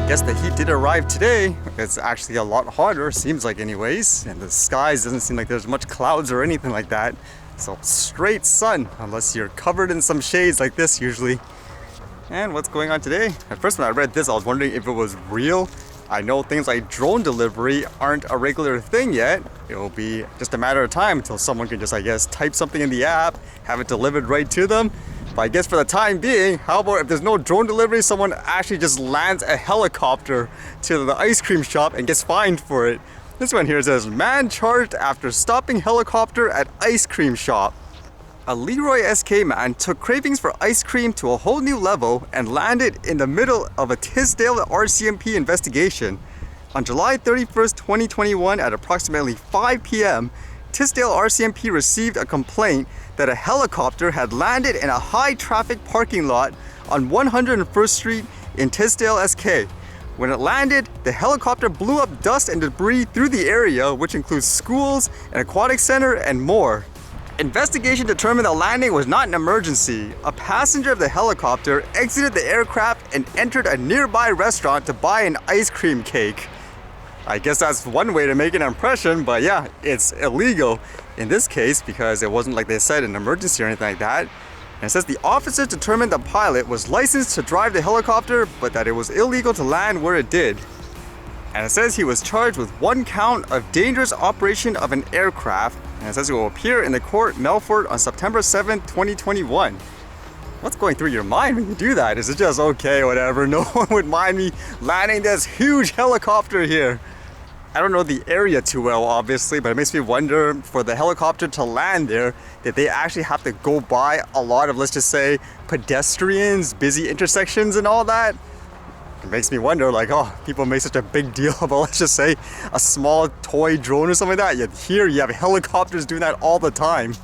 I guess the heat did arrive today. It's actually a lot hotter, seems like anyways. And the skies doesn't seem like there's much clouds or anything like that. So straight sun, unless you're covered in some shades like this usually. And what's going on today? At first when I read this, I was wondering if it was real. I know things like drone delivery aren't a regular thing yet. It'll be just a matter of time until someone can just, I guess, type something in the app, have it delivered right to them. But I guess for the time being, how about if there's no drone delivery, someone actually just lands a helicopter to the ice cream shop and gets fined for it. This one here says, man charged after stopping helicopter at ice cream shop. A Leroy SK man took cravings for ice cream to a whole new level and landed in the middle of a Tisdale RCMP investigation. On July 31st, 2021 at approximately 5 p.m., Tisdale RCMP received a complaint that a helicopter had landed in a high-traffic parking lot on 101st Street in Tisdale, SK. When it landed, the helicopter blew up dust and debris through the area, which includes schools, an aquatic center, and more. Investigation determined the landing was not an emergency. A passenger of the helicopter exited the aircraft and entered a nearby restaurant to buy an ice cream cake. I guess that's one way to make an impression, but yeah, it's illegal in this case because it wasn't, like they said, an emergency or anything like that. And it says the officers determined the pilot was licensed to drive the helicopter, but that it was illegal to land where it did. And it says he was charged with 1 count of dangerous operation of an aircraft, and it says he will appear in the court Melfort on September 7th, 2021. What's going through your mind when you do that? Is it just okay, whatever, no one would mind me landing this huge helicopter here? I don't know the area too well, obviously, but it makes me wonder, for the helicopter to land there, did they actually have to go by a lot of, let's just say, pedestrians, busy intersections and all that? It makes me wonder, like, oh, people make such a big deal about, let's just say, a small toy drone or something like that. Yet here you have helicopters doing that all the time.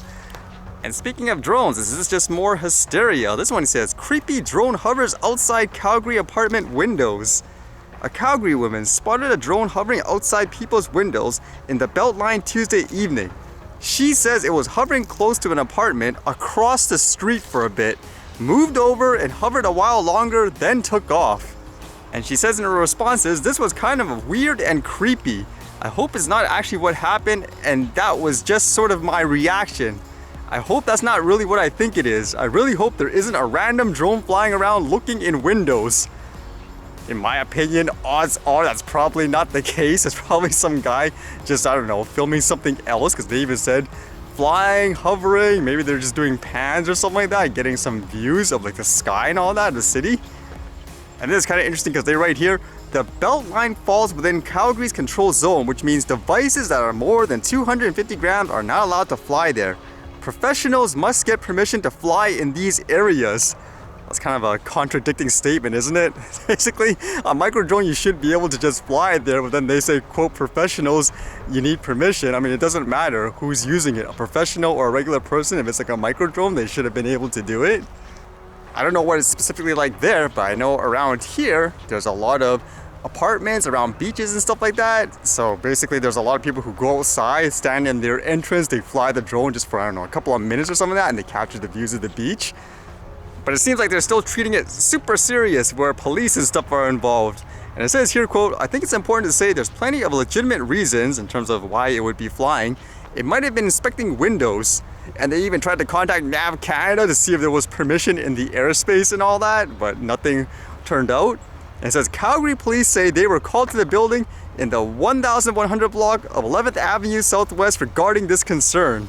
And speaking of drones, this is just more hysteria. This one says, creepy drone hovers outside Calgary apartment windows. A Calgary woman spotted a drone hovering outside people's windows in the Beltline Tuesday evening. She says it was hovering close to an apartment across the street for a bit, moved over and hovered a while longer, then took off. And she says in her responses, this was kind of weird and creepy. I hope it's not actually what happened and that was just sort of my reaction. I hope that's not really what I think it is. I really hope there isn't a random drone flying around looking in windows. In my opinion, odds are that's probably not the case. It's probably some guy just, I don't know, filming something else, because they even said flying, hovering, maybe they're just doing pans or something like that, getting some views of like the sky and all that, the city. And this is kind of interesting because they write here, the Beltline falls within Calgary's control zone, which means devices that are more than 250 grams are not allowed to fly there. Professionals must get permission to fly in these areas. That's kind of a contradicting statement, isn't it? Basically, a micro drone, you should be able to just fly there, but then they say, quote, professionals, you need permission. I mean, it doesn't matter who's using it, a professional or a regular person. If it's like a micro drone, they should have been able to do it. I don't know what it's specifically like there, but I know around here, there's a lot of apartments around beaches and stuff like that. So basically, there's a lot of people who go outside, stand in their entrance, they fly the drone just for, I don't know, a couple of minutes or something like that, and they capture the views of the beach. But it seems like they're still treating it super serious where police and stuff are involved. And it says here, quote, I think it's important to say there's plenty of legitimate reasons in terms of why it would be flying. It might have been inspecting windows, and they even tried to contact Nav Canada to see if there was permission in the airspace and all that, but nothing turned out. And it says Calgary police say they were called to the building in the 1100 block of 11th Avenue Southwest regarding this concern.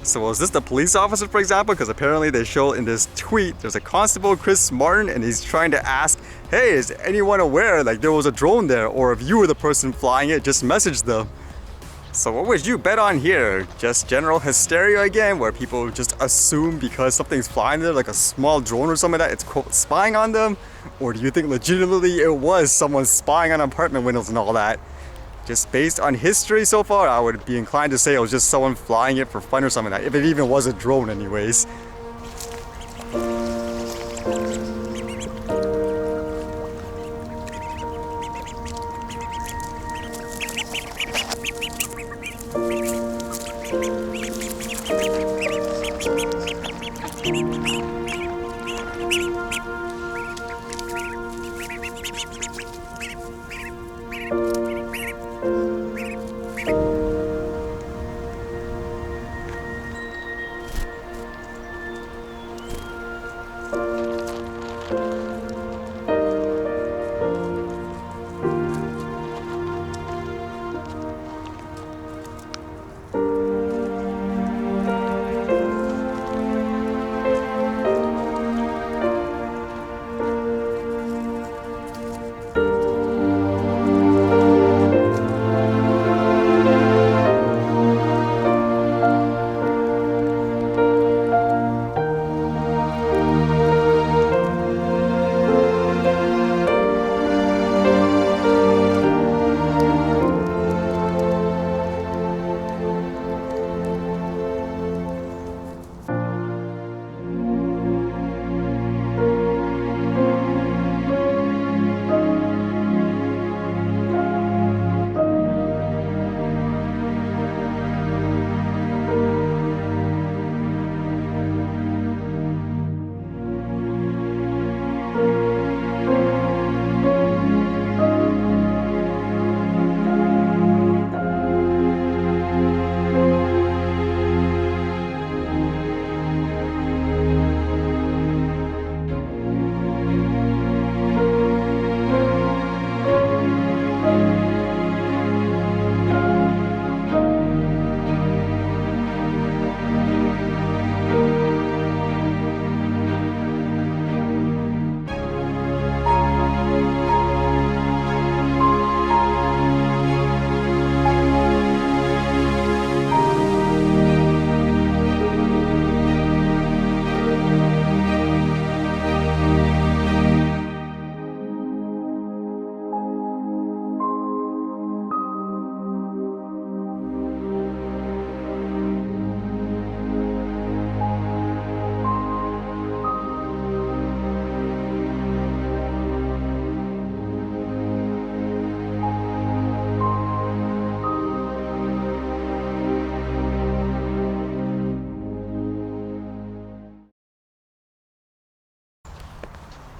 So was this the police officer, for example? Because apparently they show in this tweet, there's a constable, Chris Martin, and he's trying to ask, hey, is anyone aware like there was a drone there? Or if you were the person flying it, just message them. So what would you bet on here? Just general hysteria again, where people just assume because something's flying there, like a small drone or something like that, it's quote spying on them? Or do you think legitimately it was someone spying on apartment windows and all that? Just based on history so far, I would be inclined to say it was just someone flying it for fun or something like that, if it even was a drone anyways.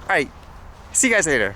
Alright, see you guys later.